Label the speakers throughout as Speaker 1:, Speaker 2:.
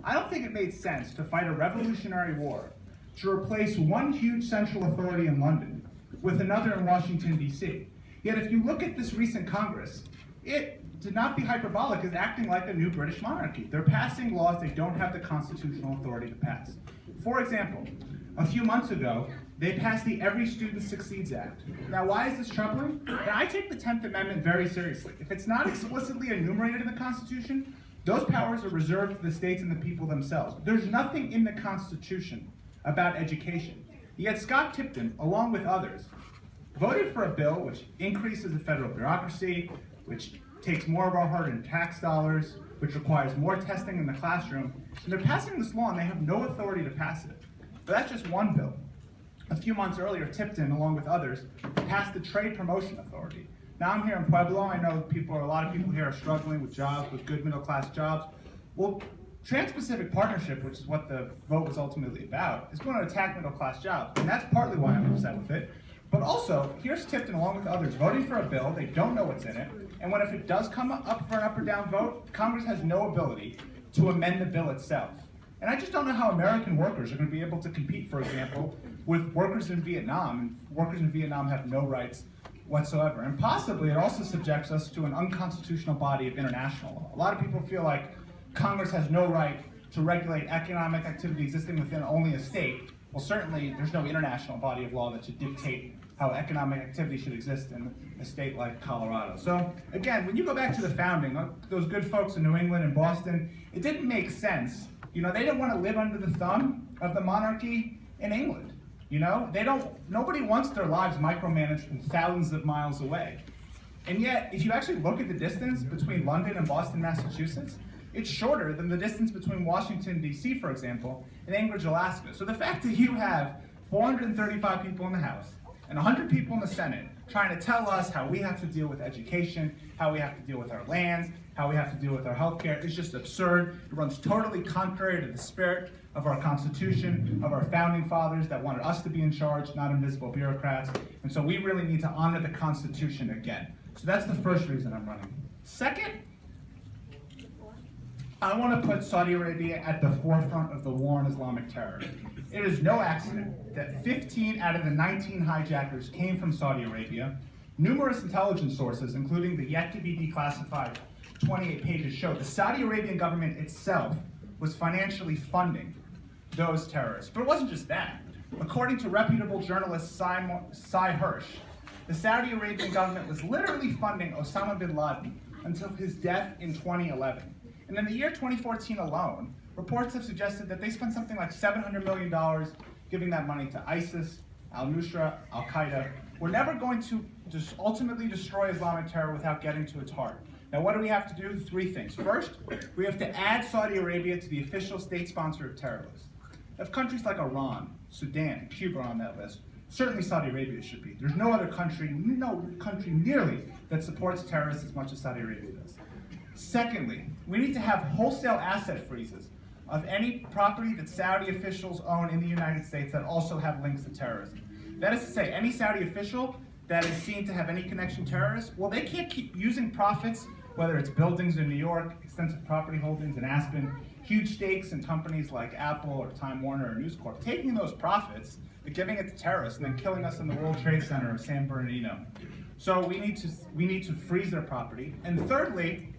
Speaker 1: I don't think it made sense to fight a revolutionary war to replace one huge central authority in London with another in Washington, D.C. Yet if you look at this recent Congress, it, to not be hyperbolic, is acting like a new British monarchy. They're passing laws they don't have the constitutional authority to pass. For example, a few months ago, they passed the Every Student Succeeds Act. Now, why is this troubling? Now, I take the 10th Amendment very seriously. If it's not explicitly enumerated in the Constitution, those powers are reserved to the states and the people themselves. There's nothing in the Constitution about education. Yet Scott Tipton, along with others, voted for a bill which increases the federal bureaucracy, which takes more of our hard-earned tax dollars, which requires more testing in the classroom, and they're passing this law and they have no authority to pass it. But that's just one bill. A few months earlier, Tipton, along with others, passed the Trade Promotion Authority. Now I'm here in Pueblo. I know a lot of people here are struggling with jobs, with good middle-class jobs. Well, Trans-Pacific Partnership, which is what the vote was ultimately about, is going to attack middle-class jobs, and that's partly why I'm upset with it. But also, here's Tipton, along with others, voting for a bill. They don't know what's in it, and if it does come up for an up or down vote, Congress has no ability to amend the bill itself. And I just don't know how American workers are going to be able to compete, for example, with workers in Vietnam. And workers in Vietnam have no rights whatsoever. And possibly it also subjects us to an unconstitutional body of international law. A lot of people feel like Congress has no right to regulate economic activity existing within only a state. Well, certainly there's no international body of law that should dictate how economic activity should exist in a state like Colorado. So again, when you go back to the founding, those good folks in New England and Boston, it didn't make sense. They didn't want to live under the thumb of the monarchy in England. Nobody wants their lives micromanaged from thousands of miles away. And yet, if you actually look at the distance between London and Boston, Massachusetts, it's shorter than the distance between Washington, D.C., for example, and Anchorage, Alaska. So the fact that you have 435 people in the House and 100 people in the Senate trying to tell us how we have to deal with education, how we have to deal with our lands, how we have to deal with our healthcare is just absurd. It runs totally contrary to the spirit of our Constitution, of our founding fathers that wanted us to be in charge, not invisible bureaucrats. And so we really need to honor the Constitution again. So that's the first reason I'm running. Second, I want to put Saudi Arabia at the forefront of the war on Islamic terror. It is no accident that 15 out of the 19 hijackers came from Saudi Arabia. Numerous intelligence sources, including the yet-to-be declassified 28 pages, show the Saudi Arabian government itself was financially funding those terrorists. But it wasn't just that. According to reputable journalist Cy Hirsch, the Saudi Arabian government was literally funding Osama bin Laden until his death in 2011. And in the year 2014 alone, reports have suggested that they spent something like $700 million giving that money to ISIS, al-Nusra, al-Qaeda. We're never going to just ultimately destroy Islamic terror without getting to its heart. Now, what do we have to do? Three things. First, we have to add Saudi Arabia to the official state sponsor of terror list. If countries like Iran, Sudan, and Cuba are on that list, certainly Saudi Arabia should be. There's no country nearly that supports terrorists as much as Saudi Arabia does. Secondly, we need to have wholesale asset freezes of any property that Saudi officials own in the United States that also have links to terrorism. That is to say, any Saudi official that is seen to have any connection to terrorists, well, they can't keep using profits, whether it's buildings in New York, extensive property holdings in Aspen, huge stakes in companies like Apple or Time Warner or News Corp, taking those profits and giving it to terrorists and then killing us in the World Trade Center of San Bernardino. So we need to freeze their property. And thirdly,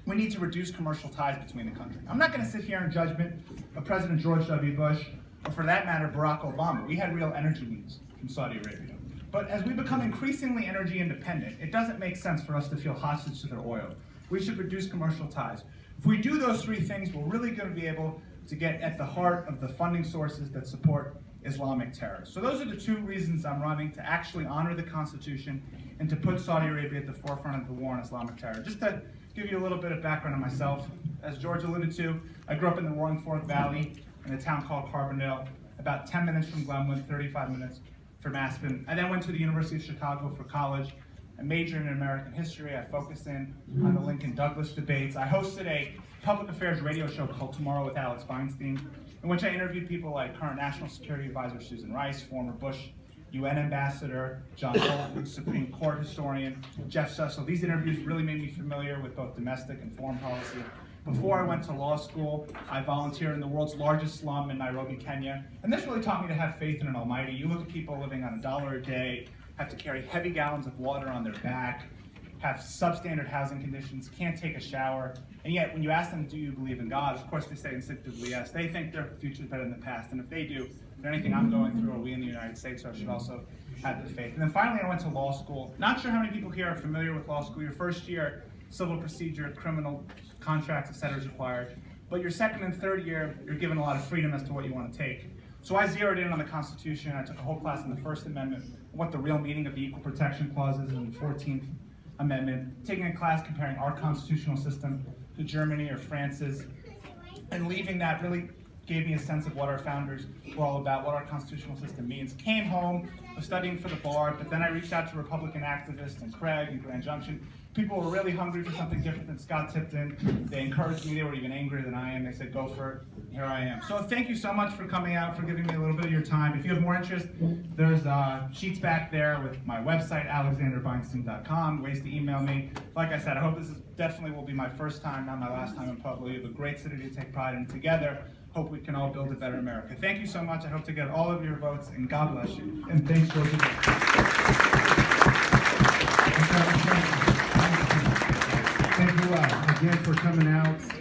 Speaker 1: we need to reduce commercial ties between the countries. I'm not going to sit here in judgment of President George W. Bush, or for that matter, Barack Obama. We had real energy needs from Saudi Arabia. But as we become increasingly energy independent, it doesn't make sense for us to feel hostage to their oil. We should reduce commercial ties. If we do those three things, we're really going to be able to get at the heart of the funding sources that support Islamic terror. So those are the two reasons I'm running, to actually honor the Constitution and to put Saudi Arabia at the forefront of the war on Islamic terror. Just to give you a little bit of background on myself, as George alluded to, I grew up in the Roaring Fork Valley in a town called Carbondale, about 10 minutes from Glenwood, 35 minutes from Aspen. I then went to the University of Chicago for college. I majored in American history. I focused in on the Lincoln-Douglas debates. I hosted a public affairs radio show called Tomorrow with Alex Beinstein, in which I interviewed people like current National Security Advisor Susan Rice, former Bush UN Ambassador John Bolton, Supreme Court historian Jeff Sessel. These interviews really made me familiar with both domestic and foreign policy Before I went to law school, I volunteered in the world's largest slum in Nairobi, Kenya. And this really taught me to have faith in an almighty. You look at people living on $1 a day, have to carry heavy gallons of water on their back, have substandard housing conditions, can't take a shower. And yet, when you ask them, do you believe in God? Of course, they say instinctively yes. They think their future is better than the past. And if they do, then anything I'm going through, or we in the United States should also have the faith. And then finally, I went to law school. Not sure how many people here are familiar with law school. Your first year, civil procedure, criminal contracts, etc. is required. But your second and third year, you're given a lot of freedom as to what you want to take. So I zeroed in on the Constitution. I took a whole class in the First Amendment, what the real meaning of the Equal Protection Clauses in the 14th Amendment, taking a class comparing our constitutional system to Germany or France's, and leaving that really gave me a sense of what our founders were all about, what our constitutional system means. Came home, was studying for the bar, but then I reached out to Republican activists in Craig and Grand Junction. People were really hungry for something different than Scott Tipton. They encouraged me, they were even angrier than I am. They said, go for it, here I am. So thank you so much for coming out, for giving me a little bit of your time. If you have more interest, there's sheets back there with my website, alexanderbeinstein.com, ways to email me. Like I said, I hope this definitely will be my first time, not my last time in Pueblo. You have a great city to take pride in. Together, hope we can all build a better America. Thank you so much. I hope to get all of your votes, and God bless you. And thanks for
Speaker 2: Thank you again for coming out.